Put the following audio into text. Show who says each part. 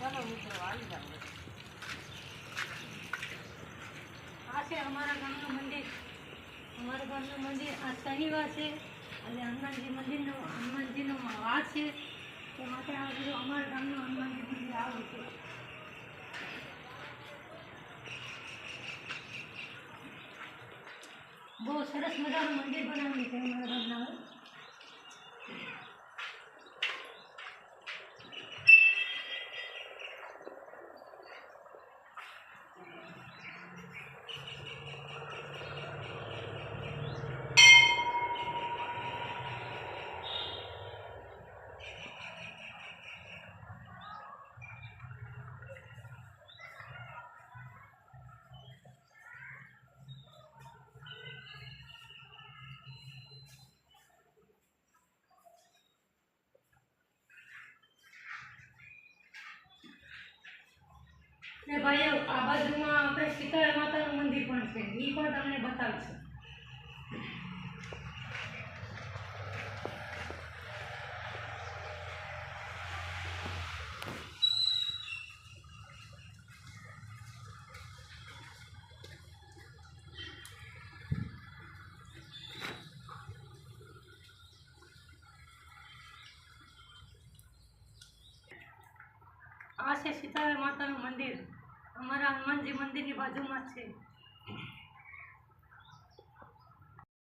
Speaker 1: चलो મિત્રો આવી જાવ
Speaker 2: આ છે અમારા ગામનું મંદિર. અમારા ગામનું મંદિર આ શનિવાર છે અને હનુમાનજીનો વાર છે તે માટે આ બધું અમારા ગામનું હનુમાનજી મંદિર આવું છે. બહુ સરસ મજાનું મંદિર બનાવ્યું છે અમારા ગામના. ને ભાઈઓ આ બાજુમાં આપણે શીતળા માતાનું મંદિર પણ છે, એ પણ તમને બતાવીશું. આ છે શીતળા માતાનું મંદિર, અમારા હનુમાનજી મંદિરની બાજુમાં જ છે.